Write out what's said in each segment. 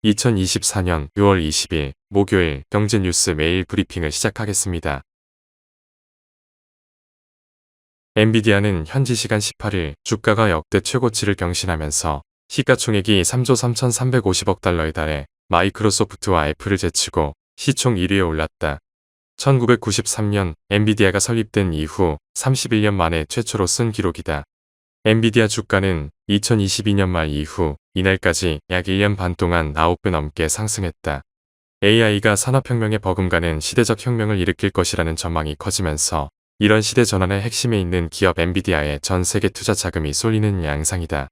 2024년 6월 20일 목요일 경제뉴스 매일 브리핑을 시작하겠습니다. 엔비디아는 현지 시간 18일 주가가 역대 최고치를 경신하면서 시가총액이 3조 3,350억 달러에 달해 마이크로소프트와 애플을 제치고 시총 1위에 올랐다. 1993년 엔비디아가 설립된 이후 31년 만에 최초로 쓴 기록이다. 엔비디아 주가는 2022년 말 이후 이날까지 약 1년 반 동안 9배 넘게 상승했다. AI가 산업혁명에 버금가는 시대적 혁명을 일으킬 것이라는 전망이 커지면서 이런 시대 전환의 핵심에 있는 기업 엔비디아에 전 세계 투자 자금이 쏠리는 양상이다.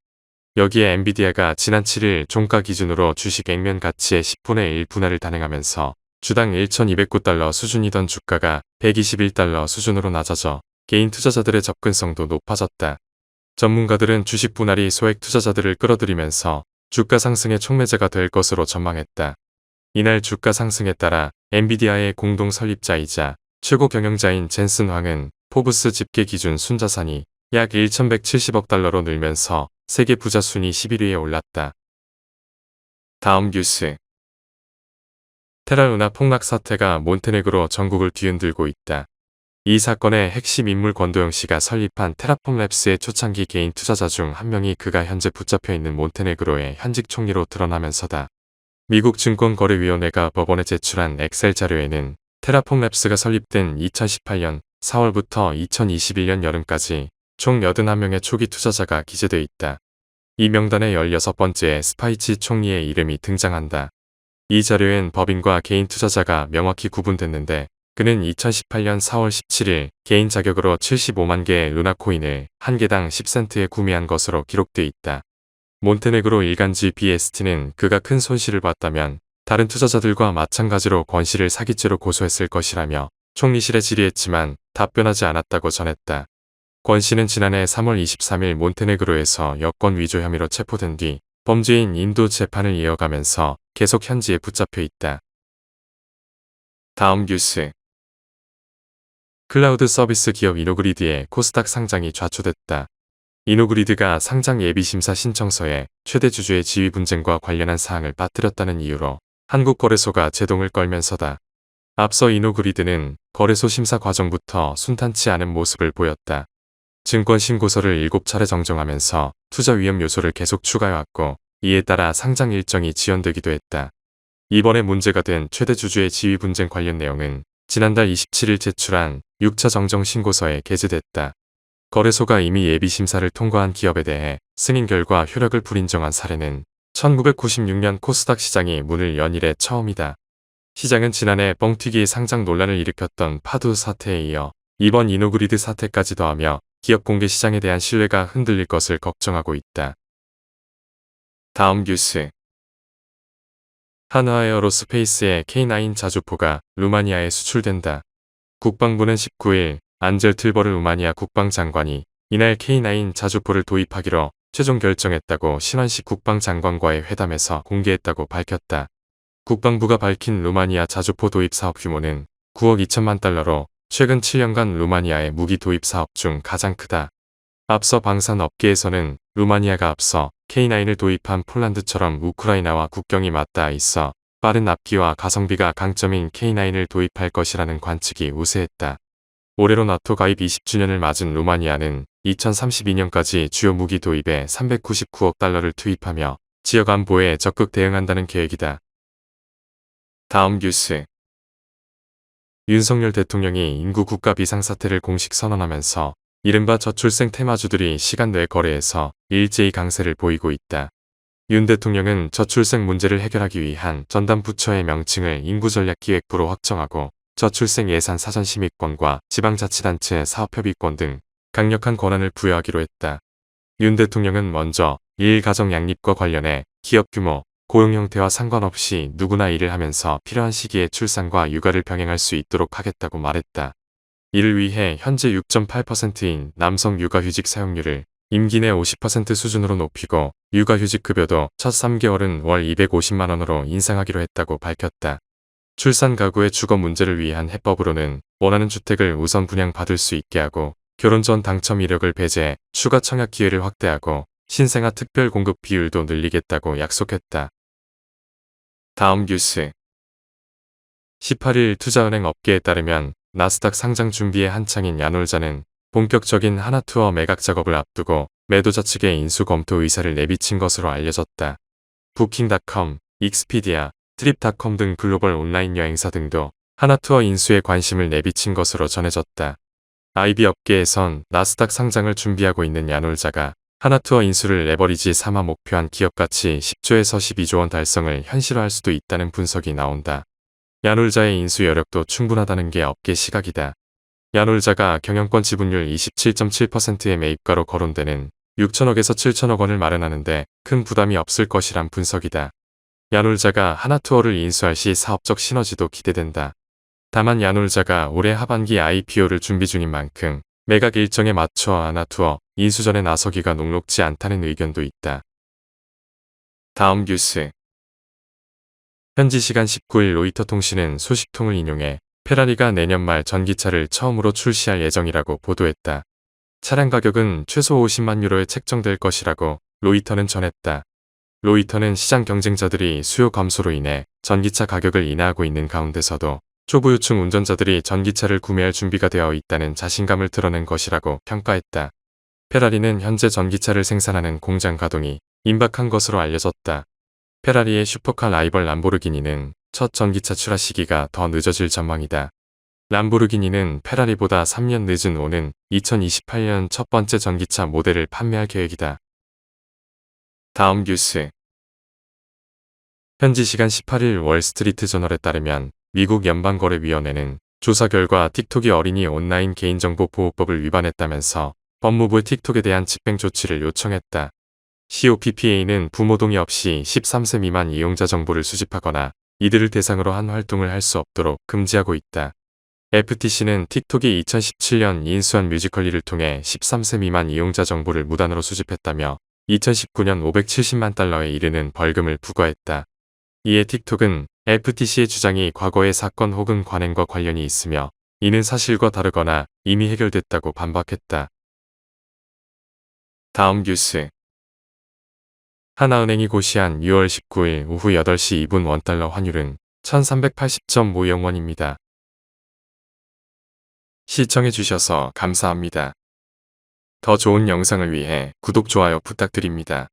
여기에 엔비디아가 지난 7일 종가 기준으로 주식 액면 가치의 10분의 1 분할을 단행하면서 주당 1,209달러 수준이던 주가가 121달러 수준으로 낮아져 개인 투자자들의 접근성도 높아졌다. 전문가들은 주식 분할이 소액 투자자들을 끌어들이면서 주가 상승의 촉매제가 될 것으로 전망했다. 이날 주가 상승에 따라 엔비디아의 공동 설립자이자 최고 경영자인 젠슨 황은 포브스 집계 기준 순자산이 약 1,170억 달러로 늘면서 세계 부자 순위 11위에 올랐다. 다음 뉴스. 테라루나 폭락 사태가 몬테네그로 전국을 뒤흔들고 있다. 이 사건의 핵심 인물 권도영 씨가 설립한 테라폼랩스의 초창기 개인 투자자 중 한 명이 그가 현재 붙잡혀 있는 몬테네그로의 현직 총리로 드러나면서다. 미국 증권거래위원회가 법원에 제출한 엑셀 자료에는 테라폼랩스가 설립된 2018년 4월부터 2021년 여름까지 총 81명의 초기 투자자가 기재돼 있다. 이 명단에 16번째 스파이치 총리의 이름이 등장한다. 이 자료엔 법인과 개인 투자자가 명확히 구분됐는데 그는 2018년 4월 17일 개인 자격으로 75만 개의 루나코인을 한 개당 10센트에 구매한 것으로 기록돼 있다. 몬테네그로 일간지 BST는 그가 큰 손실을 봤다면 다른 투자자들과 마찬가지로 권 씨를 사기죄로 고소했을 것이라며 총리실에 질의했지만 답변하지 않았다고 전했다. 권 씨는 지난해 3월 23일 몬테네그로에서 여권 위조 혐의로 체포된 뒤 범죄인 인도 재판을 이어가면서 계속 현지에 붙잡혀 있다. 다음 뉴스. 클라우드 서비스 기업 이노그리드의 코스닥 상장이 좌초됐다. 이노그리드가 상장 예비심사 신청서에 최대 주주의 지위 분쟁과 관련한 사항을 빠뜨렸다는 이유로 한국거래소가 제동을 걸면서다. 앞서 이노그리드는 거래소 심사 과정부터 순탄치 않은 모습을 보였다. 증권 신고서를 7차례 정정하면서 투자 위험 요소를 계속 추가해왔고 이에 따라 상장 일정이 지연되기도 했다. 이번에 문제가 된 최대 주주의 지위 분쟁 관련 내용은 지난달 27일 제출한 6차 정정 신고서에 게재됐다. 거래소가 이미 예비심사를 통과한 기업에 대해 승인 결과 효력을 불인정한 사례는 1996년 코스닥 시장이 문을 연 이래 처음이다. 시장은 지난해 뻥튀기 상장 논란을 일으켰던 파두 사태에 이어 이번 이노그리드 사태까지 더하며 기업 공개 시장에 대한 신뢰가 흔들릴 것을 걱정하고 있다. 다음 뉴스. 한화에어로스페이스의 K9 자주포가 루마니아에 수출된다. 국방부는 19일 안젤 틀버르 루마니아 국방장관이 이날 K9 자주포를 도입하기로 최종 결정했다고 신원식 국방장관과의 회담에서 공개했다고 밝혔다. 국방부가 밝힌 루마니아 자주포 도입 사업 규모는 9억 2천만 달러로 최근 7년간 루마니아의 무기 도입 사업 중 가장 크다. 앞서 방산업계에서는 루마니아가 앞서 K9을 도입한 폴란드처럼 우크라이나와 국경이 맞닿아 있어 빠른 납기와 가성비가 강점인 K9을 도입할 것이라는 관측이 우세했다. 올해로 나토 가입 20주년을 맞은 루마니아는 2032년까지 주요 무기 도입에 399억 달러를 투입하며 지역 안보에 적극 대응한다는 계획이다. 다음 뉴스. 윤석열 대통령이 인구 국가 비상사태를 공식 선언하면서 이른바 저출생 테마주들이 시간 내 거래에서 일제히 강세를 보이고 있다. 윤 대통령은 저출생 문제를 해결하기 위한 전담 부처의 명칭을 인구전략기획부로 확정하고 저출생 예산 사전 심의권과 지방자치단체 사업협의권 등 강력한 권한을 부여하기로 했다. 윤 대통령은 먼저 일가정 양립과 관련해 기업 규모, 고용 형태와 상관없이 누구나 일을 하면서 필요한 시기에 출산과 육아를 병행할 수 있도록 하겠다고 말했다. 이를 위해 현재 6.8%인 남성 육아휴직 사용률을 임기 내 50% 수준으로 높이고 육아휴직 급여도 첫 3개월은 월 250만 원으로 인상하기로 했다고 밝혔다. 출산 가구의 주거 문제를 위한 해법으로는 원하는 주택을 우선 분양받을 수 있게 하고 결혼 전 당첨 이력을 배제해 추가 청약 기회를 확대하고 신생아 특별 공급 비율도 늘리겠다고 약속했다. 다음 뉴스. 18일 투자은행 업계에 따르면 나스닥 상장 준비에 한창인 야놀자는 본격적인 하나투어 매각 작업을 앞두고 매도자 측의 인수 검토 의사를 내비친 것으로 알려졌다. 부킹닷컴, 익스피디아, 트립닷컴 등 글로벌 온라인 여행사 등도 하나투어 인수에 관심을 내비친 것으로 전해졌다. IB 업계에선 나스닥 상장을 준비하고 있는 야놀자가 하나투어 인수를 레버리지 삼아 목표한 기업가치 10조에서 12조 원 달성을 현실화할 수도 있다는 분석이 나온다. 야놀자의 인수 여력도 충분하다는 게 업계 시각이다. 야놀자가 경영권 지분율 27.7%의 매입가로 거론되는 6천억에서 7천억 원을 마련하는데 큰 부담이 없을 것이란 분석이다. 야놀자가 하나투어를 인수할 시 사업적 시너지도 기대된다. 다만 야놀자가 올해 하반기 IPO를 준비 중인 만큼 매각 일정에 맞춰 하나투어 인수전에 나서기가 녹록지 않다는 의견도 있다. 다음 뉴스. 현지 시간 19일 로이터 통신은 소식통을 인용해 페라리가 내년 말 전기차를 처음으로 출시할 예정이라고 보도했다. 차량 가격은 최소 50만 유로에 책정될 것이라고 로이터는 전했다. 로이터는 시장 경쟁자들이 수요 감소로 인해 전기차 가격을 인하하고 있는 가운데서도 초보유층 운전자들이 전기차를 구매할 준비가 되어 있다는 자신감을 드러낸 것이라고 평가했다. 페라리는 현재 전기차를 생산하는 공장 가동이 임박한 것으로 알려졌다. 페라리의 슈퍼카 라이벌 람보르기니는 첫 전기차 출하 시기가 더 늦어질 전망이다. 람보르기니는 페라리보다 3년 늦은 오는 2028년 첫 번째 전기차 모델을 판매할 계획이다. 다음 뉴스. 현지 시간 18일 월스트리트 저널에 따르면 미국 연방거래위원회는 조사 결과 틱톡이 어린이 온라인 개인정보보호법을 위반했다면서 법무부에 틱톡에 대한 집행 조치를 요청했다. COPPA는 부모 동의 없이 13세 미만 이용자 정보를 수집하거나 이들을 대상으로 한 활동을 할 수 없도록 금지하고 있다. FTC는 틱톡이 2017년 인수한 뮤지컬리를 통해 13세 미만 이용자 정보를 무단으로 수집했다며 2019년 570만 달러에 이르는 벌금을 부과했다. 이에 틱톡은 FTC의 주장이 과거의 사건 혹은 관행과 관련이 있으며 이는 사실과 다르거나 이미 해결됐다고 반박했다. 다음 뉴스. 하나은행이 고시한 6월 19일 오후 8시 2분 원달러 환율은 1380.50원입니다. 시청해주셔서 감사합니다. 더 좋은 영상을 위해 구독, 좋아요 부탁드립니다.